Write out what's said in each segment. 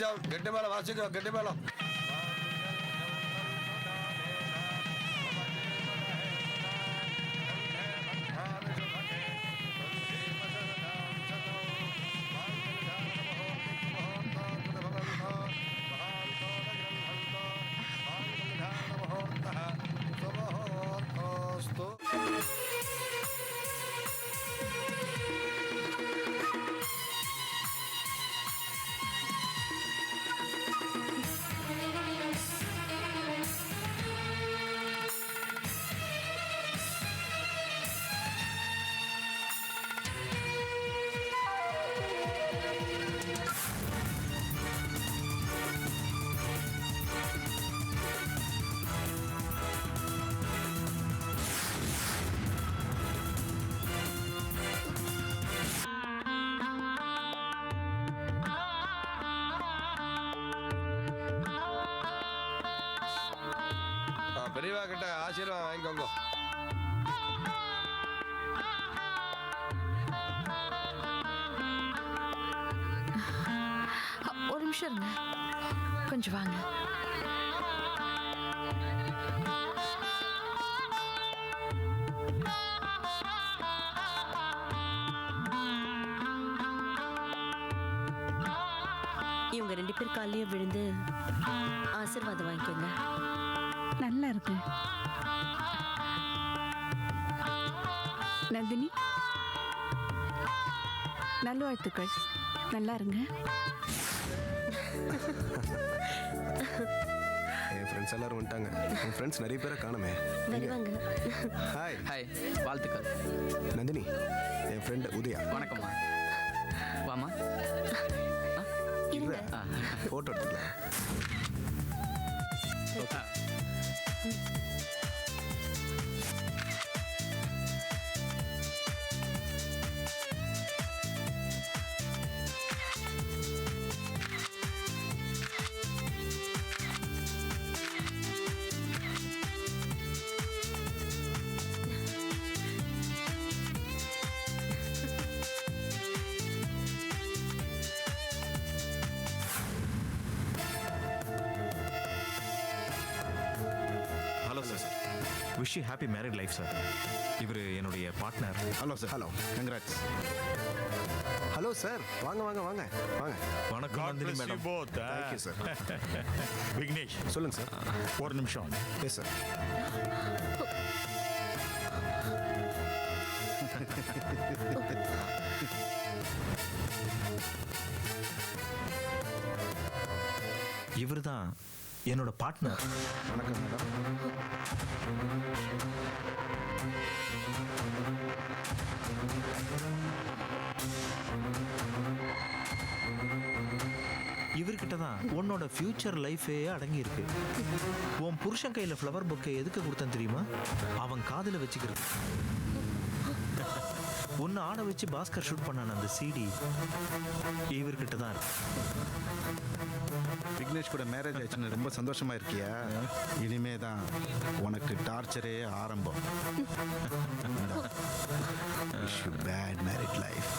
जाओ गड्ढे वाला वासी को गड्ढे वाला பெரியவா கிட்ட ஆசீர்வாதம் வாங்கிக்கோங்க. ஒரு நிமிஷம் இருங்க, கொஞ்சம் வாங்க. இவங்க 2 பேர் காலையும் விழுந்து ஆசீர்வாதம் வாங்கிக்கோங்க. நல்லா இருக்கு. நந்தினி, நல்வாழ்த்துக்கள். நல்லா இருங்க. என் ஃப்ரெண்ட்ஸ் எல்லாரும் வந்துட்டாங்க. என் ஃப்ரெண்ட்ஸ் நிறைய பேரை காணுமே. வருவாங்க. ஹாய். ஹாய், வாழ்த்துக்கள். நந்தினி, என் ஃப்ரெண்ட் உதயா. வணக்கம்மா. வாமா. இல்லை, ஃபோட்டோ எடுத்துக்கலாம். Hello sir, wish you happy married life sir. இவர் என்னுடைய partner. Hello sir. Hello, congrats. Hello sir, வாங்க வாங்க வாங்க வாங்க. வணக்கம் Nandini madam. Thank you sir. Vignesh, சொல்லுங்க சார். ஒரு நிமிஷம். Yes sir. இவர் தான் என்னோட பார்ட்னர். வணக்கம் மேடம். இவர்கிட்ட தான் உன்னோட ஃபியூச்சர் லைஃபே அடங்கி இருக்கு. உன் புருஷன் கையில ஃப்ளவர் பொக்கை எதுக்கு கொடுத்தேன் தெரியுமா? அவன் காதுல வச்சுக்கிறது. உன்னை ஆட வச்சு பாஸ்கர் ஷூட் பண்ணான அந்த சிடி இவர்கிட்ட தான் இருக்கு. விக்னேஷ் கூட மேரேஜ் ஆச்சுன்னு ரொம்ப சந்தோஷமா இருக்கியா? இனிமே தான் உனக்கு டார்ச்சரே ஆரம்பம். Bad married life.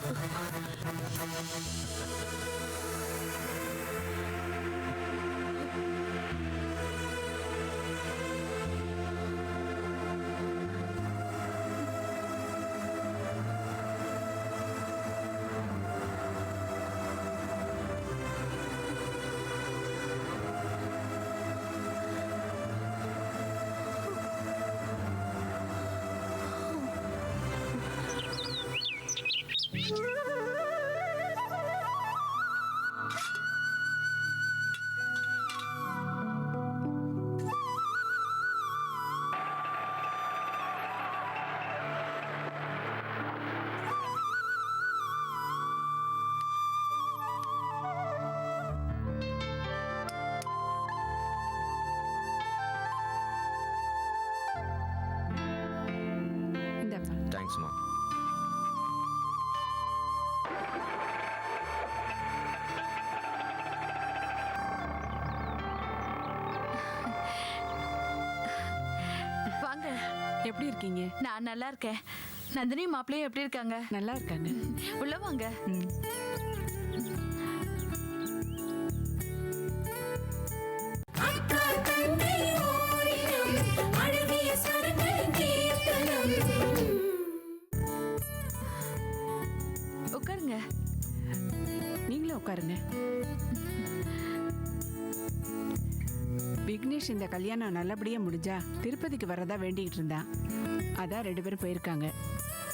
தேங்க்ஸ்மா. வாங்க. எப்படி இருக்கீங்க? நான் நல்லா இருக்கேன். நந்தினி மாப்பிள்ளையும் எப்படி இருக்காங்க? நல்லா இருக்காங்க. உள்ள வாங்க. உட்காருங்க. விக்னேஷ் இந்த கல்யாணம் நல்லபடியா முடிஞ்சா திருப்பதிக்கு வரதா வேண்டிக்கிட்டு இருந்தான். அதான் 2 பேரும் போயிருக்காங்க.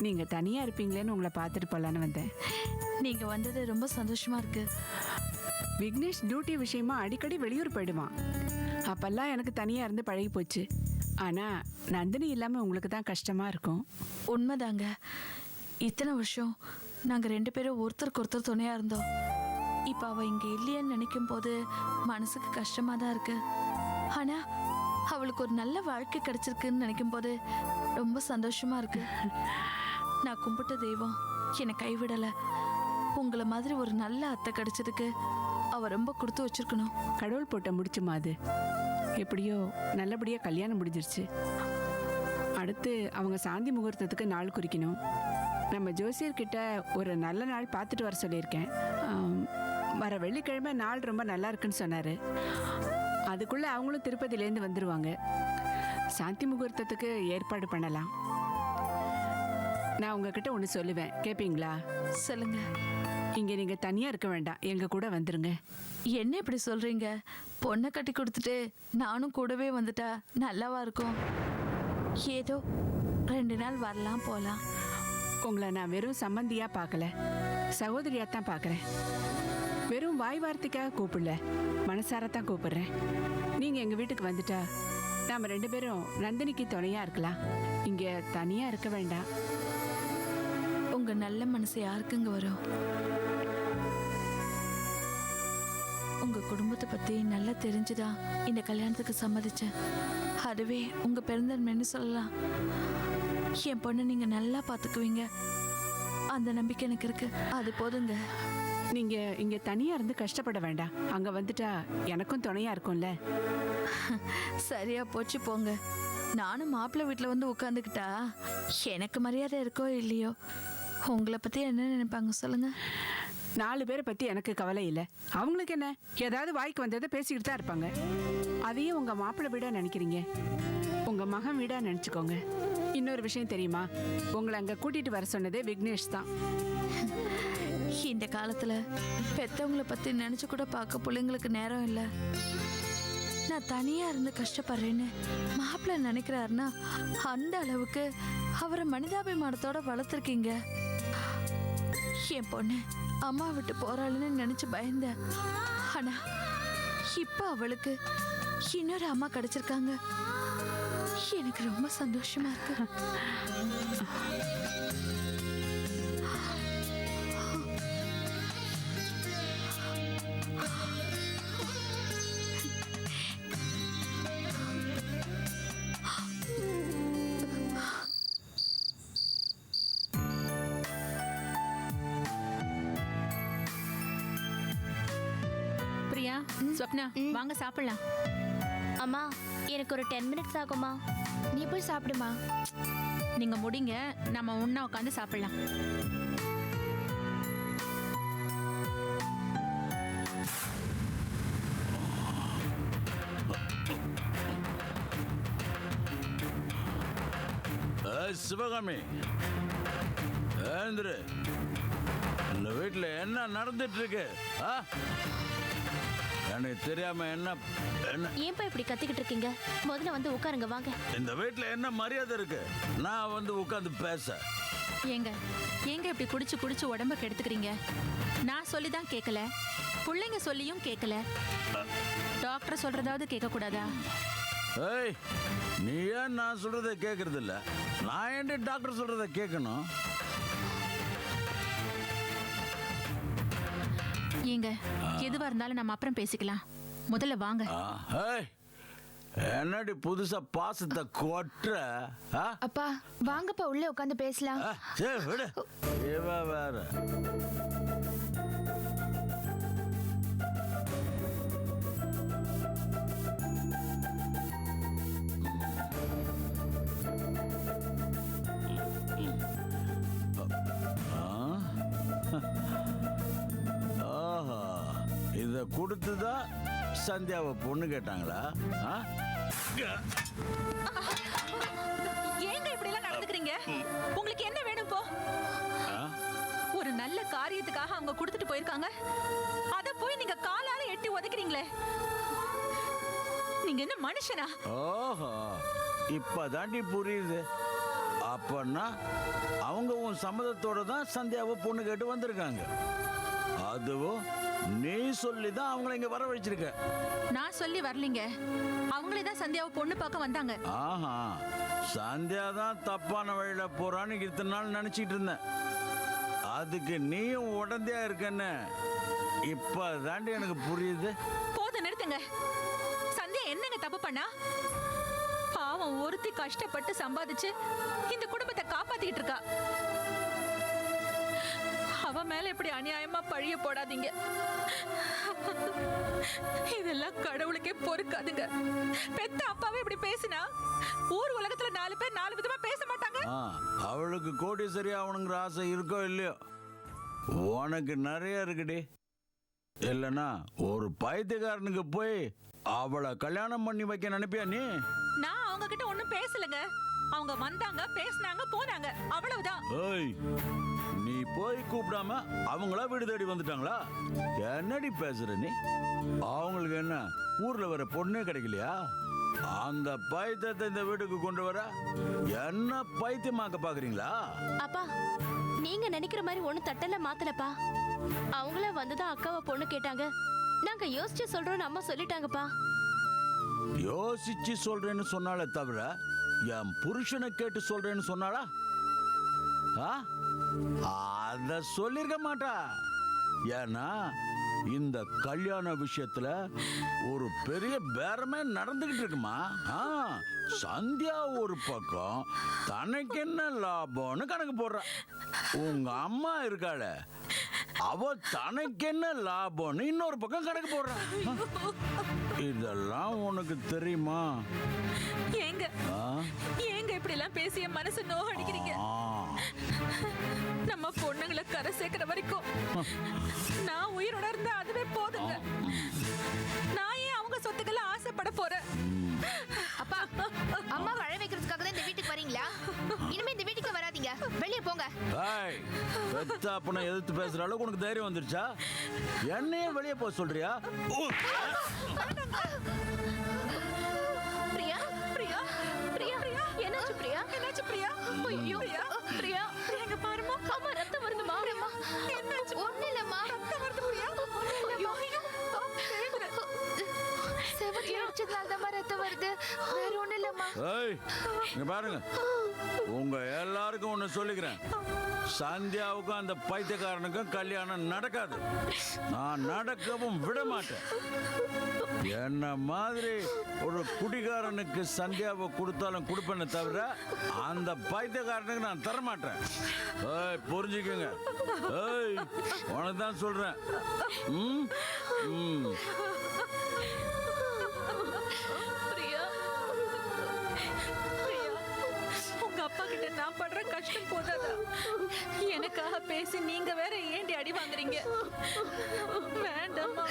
நீங்க தனியா இருப்பீங்களேன்னு உங்களை பார்த்துட்டு போலான்னு வந்தேன். நீங்க வந்தது ரொம்ப சந்தோஷமா இருக்கு. விக்னேஷ் டியூட்டி விஷயமா அடிக்கடி வெளியூர் போயிடுவான். அப்பெல்லாம் எனக்கு தனியா இருந்து பழகி போச்சு. ஆனா நந்தினி இல்லாம உங்களுக்கு தான் கஷ்டமா இருக்கும். உண்மைதாங்க. இத்தனை வருஷம் நாங்க 2 பேரும் ஒருத்தருக்கு ஒருத்தர் துணையா இருந்தோம். இப்ப அவ இங்க இல்லையேன்னு நினைக்கும் போது மனசுக்கு கஷ்டமா தான் இருக்கு. ஆனா அவளுக்கு ஒரு நல்ல வாழ்க்கை கிடைச்சிருக்குன்னு நினைக்கும் போது ரொம்ப சந்தோஷமா இருக்கு. நான் கும்பிட்ட தெய்வம் என்னை கைவிடல. உங்களை மாதிரி ஒரு நல்ல அத்தை கிடைச்சதுக்கு அவ ரொம்ப கொடுத்து வச்சிருக்கணும். கடவுள் போட்ட முடிச்சுமா அது. எப்படியோ நல்லபடியா கல்யாணம் முடிஞ்சிருச்சு. அடுத்து அவங்க சாந்தி முகூர்த்தத்துக்கு நாள் குறிக்கணும். நம்ம ஜோசியர்கிட்ட ஒரு நல்ல நாள் பார்த்துட்டு வர சொல்லியிருக்கேன். வர வெள்ளிக்கிழமை நாள் ரொம்ப நல்லா இருக்குன்னு சொன்னார். அதுக்குள்ளே அவங்களும் திருப்பதியிலேருந்து வந்துடுவாங்க. சாந்தி முகூர்த்தத்துக்கு ஏற்பாடு பண்ணலாம். நான் உங்ககிட்ட ஒன்று சொல்லுவேன், கேட்பீங்களா? சொல்லுங்க. இங்கே நீங்கள் தனியாக இருக்க வேண்டாம், எங்கள் கூட வந்துருங்க. என்ன இப்படி சொல்றீங்க? பொண்ணை கட்டி கொடுத்துட்டு நானும் கூடவே வந்துட்டா நல்லாவா இருக்கும்? ஏதோ 2 நாள் வரலாம் போலாம். உங்களை நான் வெறும் சம்பந்தியாக பார்க்கல, சகோதரியாக தான் பார்க்குறேன். வெறும் வாய் வார்த்தைக்காக கூப்பிடல, மனசாரத்தான் கூப்பிடுறேன். நீங்கள் எங்கள் வீட்டுக்கு வந்துட்டா நாம் 2 பேரும் நந்தினிக்கு துணையாக இருக்கலாம். இங்கே தனியாக இருக்க வேண்டாம். உங்க நல்ல மனசு யாருக்குங்க வரும்? உங்க குடும்பத்தை பத்தி நல்லா தெரிஞ்சுதான் இந்த கல்யாணத்துக்கு சம்மதிச்சேன். அதுவே உங்க பெருந்தன்மைன்னு சொல்லலாம். என் பொண்ணை நீங்க நல்லா பாத்துக்குவீங்க, அந்த நம்பிக்கை எனக்கு இருக்கு. அது போதுங்க. நீங்கள் இங்கே தனியாக இருந்து கஷ்டப்பட வேண்டாம். அங்கே வந்துட்டா எனக்கும் துணையாக இருக்கும்ல. சரியா போச்சு போங்க. நானும் மாப்பிள்ளை வீட்டில் வந்து உட்காந்துக்கிட்டா எனக்கு மரியாதை இருக்கோ இல்லையோ, உங்களை பற்றி என்ன நினைப்பாங்க சொல்லுங்க. 4 பேரை பற்றி எனக்கு கவலை இல்லை. அவங்களுக்கு என்ன, ஏதாவது வாய்க்கு வந்ததை பேசிக்கிட்டு தான் இருப்பாங்க. அதையும் உங்கள் மாப்பிள்ளை வீடாக நினைக்கிறீங்க, உங்கள் மகன் வீடாக நினச்சிக்கோங்க. இன்னொரு விஷயம் தெரியுமா, உங்களை அங்கே கூட்டிகிட்டு வர சொன்னதே விக்னேஷ் தான். இந்த காலத்தில் பெற்றவங்களை பற்றி நினச்சி கூட பார்க்க பிள்ளைங்களுக்கு நேரம் இல்லை. நான் தனியாக இருந்து கஷ்டப்படுறேன்னு மாப்பிள்ளை நினைக்கிறாருன்னா அந்த அளவுக்கு அவரை மனிதாபிமானத்தோட வளர்த்துருக்கீங்க. என் பொண்ணு அம்மா விட்டு போறாளுன்னு நினைச்சு பயந்தேன். ஆனா இப்ப அவளுக்கு இன்னொரு அம்மா கிடைச்சிருக்காங்க. எனக்கு ரொம்ப சந்தோஷமா இருக்கு. பிரியா, ஸ்வப்னா, வாங்க சாப்பிடலாம். அம்மா, எனக்கு ஒரு 10 மினிட்ஸ் ஆகுமா? நீ போய் சாப்பிடுமா. நீங்க முடிங்க, நம்ம ஒண்ணா உட்காந்து சாப்பிடலாம். சிவகாமி, ஏந்திரு. இந்த வீட்டில் என்ன நடந்துட்டு இருக்கு? எனக்கு தெரியாம என்ன என்ன ஏன்பா இப்படி கத்திக்கிட்டு இருக்கீங்க? முதல்ல வந்து உட்காருங்க, வாங்க. இந்த வீட்டில் என்ன மரியாதை இருக்கு? நான் வந்து உட்காந்து பேச. ஏங்க இப்படி குடிச்சு குடிச்சு உடம்ப கெடுத்துக்கிறீங்க? நான் சொல்லிதான் கேட்கல, பிள்ளைங்க சொல்லியும் கேட்கல. டாக்டர் சொல்றதாவது கேட்க கூடாதா? ஏய், நீ ஏன் நான் சொல்றதை கேட்கறது இல்ல? நான் ஏன்டி டாக்டர் சொல்றதை கேட்கணும்? ஏங்க, எதுவா இருந்தாலும் நம்ம அப்புறம் பேசிக்கலாம். முதல்ல வாங்க. ஏய், என்னடி புதுசா பாசத்தை கொட்டுற? அப்பா வாங்கப்பா, உள்ளே உட்காந்து பேசலாம். சரி விடு, இவ வேற. இத கொடுத்துதான் சந்தியாவை பொண்ணு கேட்டாங்களா? ஏங்க இப்படி எல்லாம் நடந்துக்கிறீங்க? உங்களுக்கு என்ன வேணும்? போ. ஒரு நல்ல காரியத்துக்காக அவங்க கொடுத்துட்டு போயிருக்காங்க. அத போய் நீங்க காலால எட்டி உதைக்கிறீங்களே. நீங்க என்ன மனுஷனா? ஓஹோ, இப்பதாண்டி புரியுது. அப்பன்னா அவங்க உன் சம்மதத்தோட தான் சந்தியாவை பொண்ணு கேட்டு வந்திருக்காங்க. அதுவும் நீ சொல்லி தான் அவங்கள இங்க வர வச்சிருக்க. நான் சொல்லி வரலீங்க. அவங்களே தான் சந்தியாவை பொண்ணு பார்க்க வந்தாங்க. ஆஹா, சந்தியா தான் தப்பான வழியில போறான்னு இத்தனை நாள் நினைச்சிட்டு இருந்தேன். அதுக்கு நீயும் உடந்தையா இருக்கன்னு இப்பதாண்டி எனக்கு புரியுது. போதும், நிறுத்துங்க. சந்தியா என்னங்க தப்பு பண்ணா? பாவம், ஒருத்தி கஷ்டப்பட்டு சம்பாதிச்சு இந்த குடும்பத்தை காப்பாத்திட்டு இருக்கா. அவ மேல இப்படி அநியாயமா பழிய போடாதீங்க. இதெல்லாம் கடவுளுக்கே பொறுக்காதுங்க. பெத்த அப்பாவே இப்படி பேசினா ஊர் உலகத்துல 4 பேர் 4 விதமா பேச மாட்டாங்க. அவளுக்கு கோடீஸ்வரி ஆகணுங்கிற ஆசை இருக்கோ இல்லையோ, உனக்கு நிறைய இருக்குடி. இல்லைன்னா ஒரு பைத்தியக்காரனுக்கு போய் அவளை கல்யாணம் பண்ணி வைக்க நினைப்பியா நீ? நான் அவங்க கிட்ட ஒண்ணும் பேசலங்க. அவங்க வந்தாங்க, பேசினாங்க, போனாங்க, அவ்வளவுதான். ஏய், நீ போய் கூப்பிடாம அவங்களா வீடு தேடி வந்துட்டாங்களா? என்னடி பேசுற நீ? அவங்களுக்கு என்ன ஊர்ல வர பொண்ணே கிடைக்கலையா? அந்த பைத்தியத்தை இந்த வீட்டுக்கு கொண்டு வர என்ன பைத்தியமாக்க பாக்குறீங்களா? அப்பா, நீங்க நினைக்கிற மாதிரி ஒண்ணு தட்டல மாத்தலப்பா. அவங்கள வந்துதான் அக்காவை பொண்ணு கேட்டாங்க. நாங்க யோசிச்சு சொல்றோம்னு அம்மா சொல்லிட்டாங்கப்பா. யோசிச்சு சொல்றேன்னு சொன்னாலே தவிர என் புருஷனை கேட்டு சொல்றேன்னு சொன்னாளா? அத சொல்லிருக்க மாட்டா. ஏன்னா இந்த கல்யாண விஷயத்துல ஒரு பெரிய பேரமே நடந்துகிட்டு இருக்குமா. சந்தியா ஒரு பக்கம் தனக்கு என்ன லாபம்னு கணக்கு போடுற. உங்க அம்மா இருக்காள, அவ தனக்கு என்ன லாபம்னு இன்னொரு பக்கம் கணக்கு போடுற. இதெல்லாம் உனக்கு தெரியுமா? ஏங்க ஏங்க இப்படி எல்லாம் பேசிய மனசு நோகடிக்கிறீங்க? நம்ம பொண்ணுங்களை கரை சேர்க்கிற வரைக்கும் நான் உயிரோட இருந்தா அதுவே போதுங்க. நான் ஏன் அவங்க சொத்துக்களை ஆசைப்பட போறேன்? அப்பா, அம்மா வாழ வைக்கிறதுக்காக தான் இந்த வீட்டுக்கு வரீங்களா? இனிமே இந்த வீட்டுக்கு வராதீங்க, வெளியே போங்க. ஏய், பெத்த அப்பனை எதிர்த்து பேசுற அளவுக்கு உனக்கு தைரியம் வந்துருச்சா? என்னையே வெளியே போக சொல்றியா? பிரியா, பிரியா, பிரியா, என்னாச்சு பிரியா? என்னாச்சு பிரியா? ஐயோ, பிரியா, பிரியா, எங்க பாருமா. அம்மா ரத்தம் வருதுமா. என்னாச்சு? ஒண்ணு இல்லம்மா. ரத்தம் வருது பிரியா. செவத்துல அடிச்சதுனால தான் ரத்தம் வருது, வேற ஒண்ணு இல்லம்மா. ஏய், இங்க பாருங்க, உங்க எல்லாருக்கும் ஒண்ணு சொல்லிக்கிறேன். சந்தியாவுக்கும் அந்த பைத்தியக்காரனுக்கும் கல்யாணம் நடக்காது. நான் நடக்கவும் விட மாட்டேன். என்ன மாதிரி ஒரு குடிகாரனுக்கு சந்தியாவை கொடுத்தாலும் கொடுப்பேன்னு தவிர அந்த பைத்தியக்காரனுக்கு நான் தரமாட்டேன். ஏய், புரிஞ்சுக்கங்க. ஏய், உனக்கு தான் சொல்றேன். பிரியா, பிரியா, உங்க அப்பா கிட்ட நான் படுற கஷ்டம் போதாதா? எனக்காக பேசி நீங்க வேற ஏண்டி அடி வாங்குறீங்க? வேண்டாமா?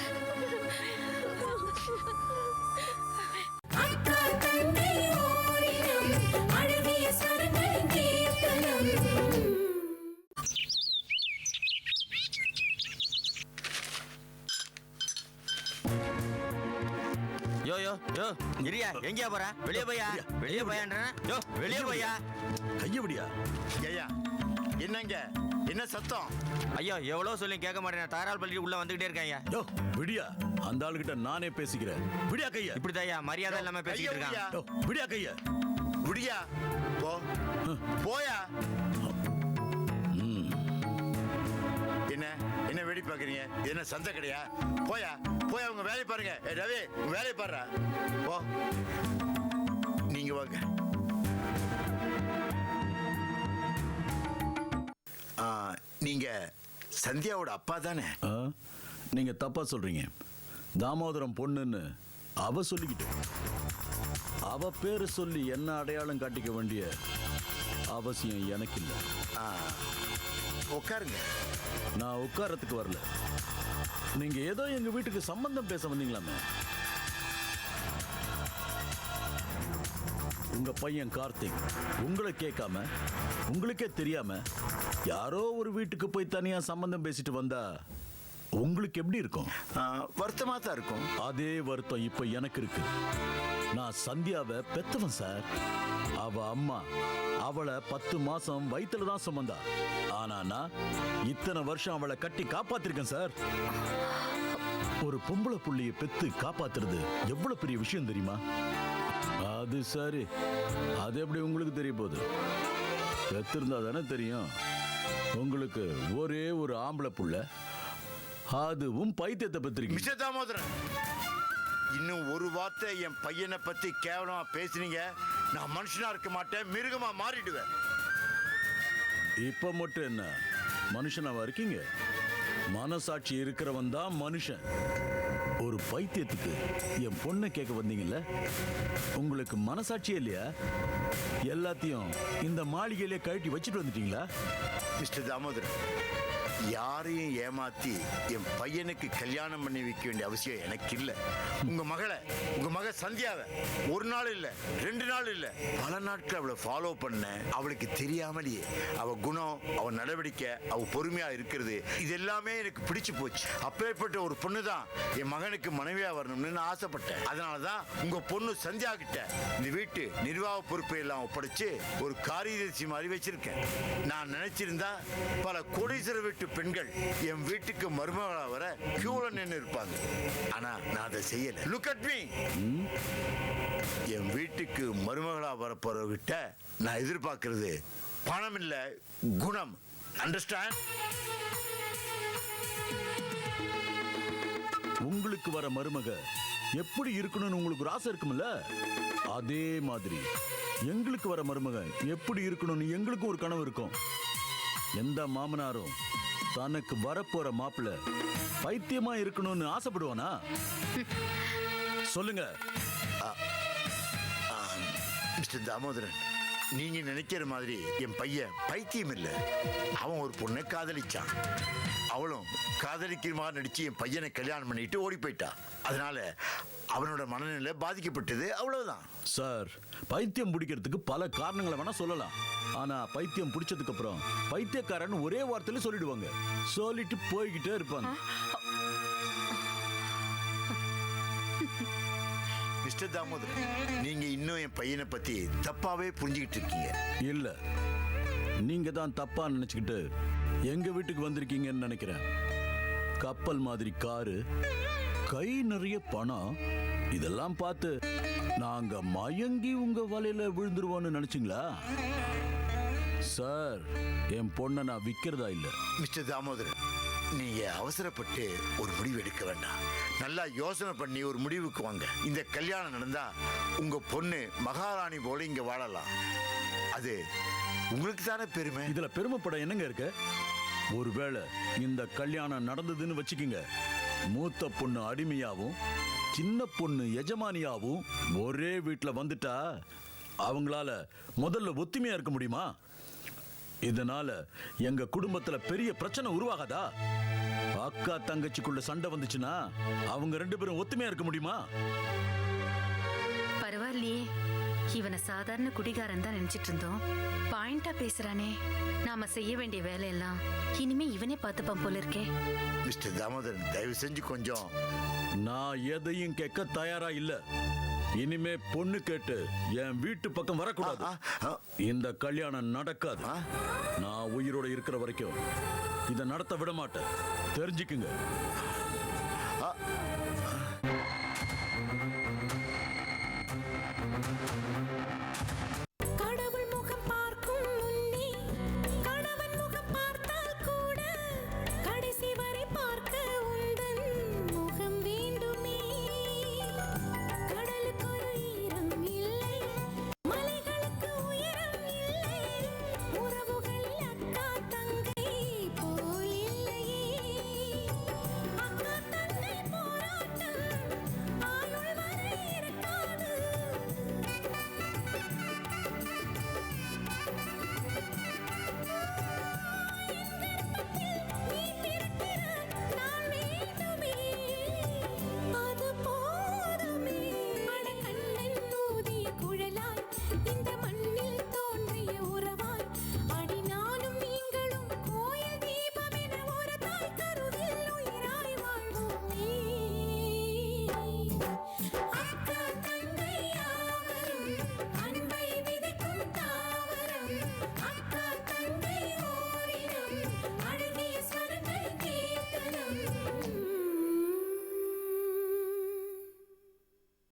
யோ யோ யோ, இரியா, எங்கயா போற? வெளியே போயா, வெளியே போயான்றேன். யோ, வெளியே போயா. கையபடியா? ஐயா, என்னங்க, என்ன சத்தம்? ஐயா, எவ்வளவு சொல்லி கேட்க மாட்டேன். தாராள் பள்ளி உள்ள வந்துகிட்டே இருக்கேன். யோ, விடியா, அந்த ஆளுகிட்ட நானே பேசிக்கிறேன். விடியா கையா. இப்படிதான் ஐயா மரியாதை இல்லாம பேசிட்டு இருக்கான். யோ, விடியா கையா. விடியா, போ போயா. என்ன என்ன வெடி பாக்குறீங்க? என்ன சந்தை கிடையா? போயா போயா, உங்க வேலையை பாருங்க. ரவி, உங்க வேலையை பாருடா. போ, நீங்க வாங்க. நீங்க சந்தியாவோட அப்பா தானே? நீங்க தப்பா சொல்றீங்க. தாமோதரம் பொண்ணுன்னு அவ சொல்லிக்கிட்டு, அவ பேரு சொல்லி என்ன அடையாளம் காட்டிக்க வேண்டிய அவசியம் எனக்கு இல்லை. உட்காருங்க. நான் உட்காரத்துக்கு வரல. நீங்க ஏதோ எங்க வீட்டுக்கு சம்பந்தம் பேச வந்தீங்களாமே. உங்க பையன் கார்த்திக் உங்களை கேட்காம, உங்களுக்கே தெரியாம யாரோ ஒரு வீட்டுக்கு போய் தனியா சம்பந்தம் பேசிட்டு வந்தா உங்களுக்கு எப்படி இருக்கும்? வருத்தமா தான் இருக்கும். அதே வருத்தம் இப்ப எனக்கு இருக்கு. நான் சந்தியாவை பெத்தவன் சார். அவ அம்மா அவளை 10 மாசம் வயித்துல தான் சுமந்தா. ஆனா நான் இத்தனை வருஷம் அவளை கட்டி காப்பாத்திருக்கேன் சார். ஒரு பொம்பளை புள்ளிய பெத்து காப்பாத்துறது எவ்வளவு பெரிய விஷயம் தெரியுமா? அது சரி, அது எப்படி உங்களுக்கு தெரிய போகுது? பெத்திருந்தா தானே தெரியும். உங்களுக்கு ஒரே ஒரு ஆம்பளை புள்ள, அதுவும் பைத்தியத்தை பெற்றிருக்கீங்க. மிஸ்டர் தாமோதரன், இன்னும் ஒரு வார்த்தை என் பையனை பத்தி கேவலமா பேசுனீங்க, நான் மனுஷனா இருக்க மாட்டேன், மிருகமா மாறிடுவேன். இப்ப மட்டும் என்ன மனுஷனாவா இருக்கீங்க? மனசாட்சி இருக்கிறவன் தான் மனுஷன். ஒரு பைத்தியத்துக்கு என் பொண்ணை கேட்க வந்தீங்கல்ல, உங்களுக்கு மனசாட்சியே இல்லையா? எல்லாத்தையும் இந்த மாளிகையிலே கழட்டி வச்சுட்டு வந்துட்டீங்களா? மிஸ்டர் தாமோதரன், யாரையும் ஏமாத்தி என் பையனுக்கு கல்யாணம் பண்ணி வைக்க வேண்டிய அவசியம் எனக்கு இல்லை. உங்க மக சந்தியாவை ஒரு நாள் இல்ல 2 நாள் இல்ல பல நாட்கள் அவளை ஃபாலோ பண்ண. அவளுக்கு தெரியாமலேயே அவ குணம், அவ நடவடிக்கை, அவ பொறுமையா இருக்கிறது, இது எல்லாமே எனக்கு பிடிச்சு போச்சு. அப்பேற்பட்ட ஒரு பொண்ணு தான் என் மகனுக்கு மனைவியா வரணும்னு நான் ஆசைப்பட்டேன். அதனாலதான் உங்க பொண்ணு சந்தியா கிட்ட இந்த வீட்டு நிர்வாக பொறுப்பை எல்லாம் ஒப்படைச்சு ஒரு காரியதர்சி மாதிரி வச்சிருக்கேன். நான் நினைச்சிருந்தா பல கோடீஸ்வர வீட்டு பெண்கள் என் வீட்டுக்கு மருமகளா வர கியூல நின்று இருப்பாங்க. ஆனா நான் அதை செய்யல. Look at me. என் வீட்டுக்கு மருமகளா வரப்போறவகிட்ட நான் எதிர்பார்க்கிறது பணம் இல்ல, குணம். அண்டர்ஸ்டாண்ட்? உங்களுக்கு வர மருமக எப்படி இருக்கணும்னு உங்களுக்கு ஒரு ஆசை இருக்கும்ல, அதே மாதிரி எங்களுக்கு வர மருமக எப்படி இருக்கணும்னு எங்களுக்கும் ஒரு கனவு இருக்கும். எந்த மாமனாரும் தனக்கு வரப்போற மாப்பிள்ள பைத்தியமா இருக்கணும்னு ஆசைப்படுவானா? சொல்லுங்க. மிஸ்டர் தாமோதரன், நீங்க நினைக்கிற மாதிரி என் பையன் பைத்தியம் இல்லை. அவன் ஒரு பொண்ணை காதலிச்சான். அவளும் காதலிக்கிற மாதிரி நடிச்சு என் பையனை கல்யாணம் பண்ணிட்டு ஓடி போயிட்டா. அதனால அவனோட மனநிலை பாதிக்கப்பட்டது, அவ்வளவுதான். சார், பைத்தியம் பிடிக்கிறதுக்கு பல காரணங்களை வேணா சொல்லலாம். ஆனா பைத்தியம் பிடிச்சதுக்கு அப்புறம் பைத்தியக்காரன் ஒரே வார்த்தையில சொல்லிடுவாங்க. சொல்லிட்டு போய்கிட்டே இருப்பாங்க. மிஸ்டர் தாமோதரன், நீங்க இன்னும் என் பையனை பத்தி தப்பாவே புரிஞ்சுக்கிட்டு இருக்கீங்க. இல்ல, நீங்க தான் தப்பா நினைச்சுக்கிட்டு எங்க வீட்டுக்கு வந்திருக்கீங்கன்னு நினைக்கிறேன். கப்பல் மாதிரி காரு, கை நிறைய பணம், இதெல்லாம் பார்த்து நாங்க மயங்கி உங்க வலையில விழுந்துருவோன்னு நினைச்சீங்களா? சார், என் பொண்ணை நான் விற்கிறதா இல்ல. மிஸ்டர் தாமோதரன், நீங்க அவசரப்பட்டு ஒரு முடிவு எடுக்க வேண்டாம். நல்லா யோசனை பண்ணி ஒரு முடிவுக்கு வாங்க. இந்த கல்யாணம் நடந்தா உங்க பொண்ணு மகாராணி போல இங்க வாழலாம். அது உங்களுக்கு தானே பெருமை. இதுல பெருமைப்பட என்னங்க இருக்கு? ஒருவேளை இந்த கல்யாணம் நடந்ததுன்னு வச்சுக்கோங்க, மூத்த பொண்ணு அடிமையாவும் சின்ன பொண்ணு எஜமானியாவும் ஒரே வீட்டுல வந்துட்டா அவங்களால முதல்ல ஒத்துமையா இருக்க முடியுமா? இதனால எங்க குடும்பத்துல பெரிய பிரச்சனை உருவாகாதா? அக்கா தங்கச்சிக்குள்ள சண்டை வந்துச்சுன்னா அவங்க 2 பேரும் ஒத்துமையா இருக்க முடியுமா? பரவாயில்லையே, இவனை சாதாரண குடிகாரன் தான் நினைச்சிட்டு இருந்தோம். பாயிண்டா பேசுறானே. நாம செய்ய வேண்டிய வேலையெல்லாம் இனிமே இவனே பார்த்துப்பான் போல இருக்கே. மிஸ்டர் தாமோதரன், தயவு செஞ்சு கொஞ்சம். நான் எதையும் கேட்க தயாரா இல்ல. இனிமே பொண்ணு கேட்டு என் வீட்டு பக்கம் வரக்கூடாது. இந்த கல்யாணம் நடக்காது. நான் உயிரோட இருக்கிற வரைக்கும் இதை நடத்த விட மாட்டேன். தெரிஞ்சுக்குங்க.